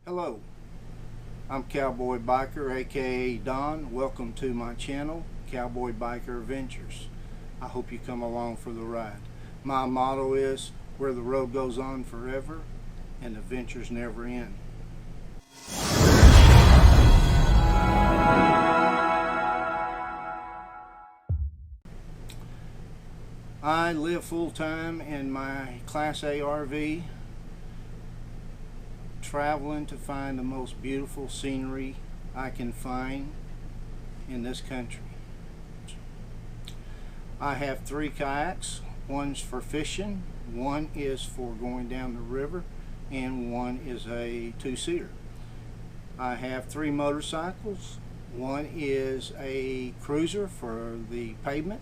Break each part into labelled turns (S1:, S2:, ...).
S1: Hello, I'm Cowboy Biker, aka Don. Welcome to my channel, Cowboy Biker Adventures. I hope you come along for the ride. My motto is, where the road goes on forever and adventures never end. I live full-time in my Class A RV, traveling to find the most beautiful scenery I can find in this country. I have 3 kayaks. One's for fishing, one is for going down the river, and one is a 2-seater. I have 3 motorcycles. One is a cruiser for the pavement.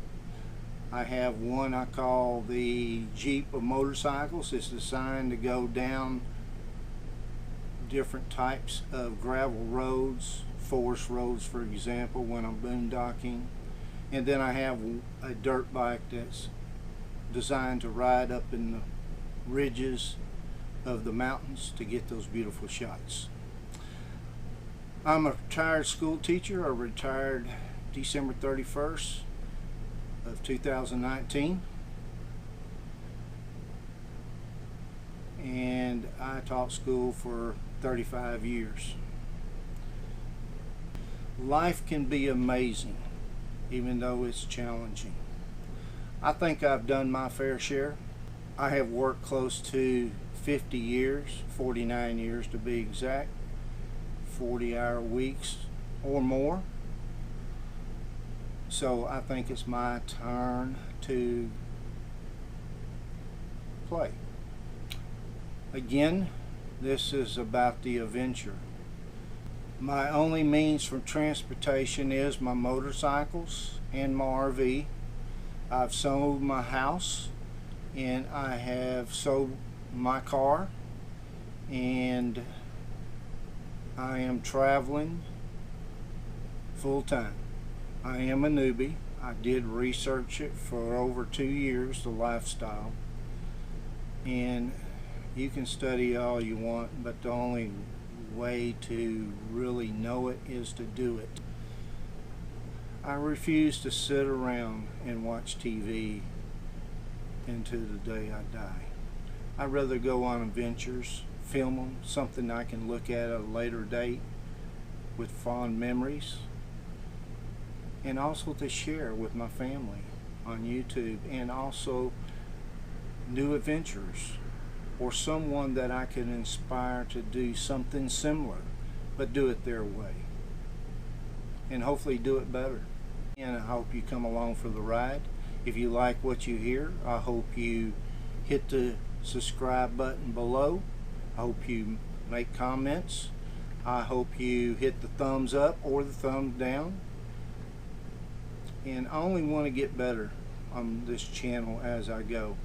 S1: I have one I call the Jeep of motorcycles. It's designed to go down different types of gravel roads, forest roads for example, when I'm boondocking. And then I have a dirt bike that's designed to ride up in the ridges of the mountains to get those beautiful shots. I'm a retired school teacher. I retired December 31st of 2019. And I taught school for 35 years. Life can be amazing, even though it's challenging. I think I've done my fair share. I have worked close to 50 years, 49 years to be exact, 40-hour weeks or more. So I think it's my turn to play. Again, this is about the adventure. My only means for transportation is my motorcycles and my RV. I've sold my house and I have sold my car, and I am traveling full time. I am a newbie. I did research it for over 2 years, the lifestyle, and you can study all you want, but the only way to really know it is to do it. I refuse to sit around and watch TV into the day I die. I'd rather go on adventures, film them, something I can look at a later date with fond memories, and also to share with my family on YouTube, and also new adventures, or someone that I can inspire to do something similar, but do it their way, and hopefully do it better. And I hope you come along for the ride. If you like what you hear, I hope you hit the subscribe button below. I hope you make comments. I hope you hit the thumbs up or the thumbs down. And I only want to get better on this channel as I go.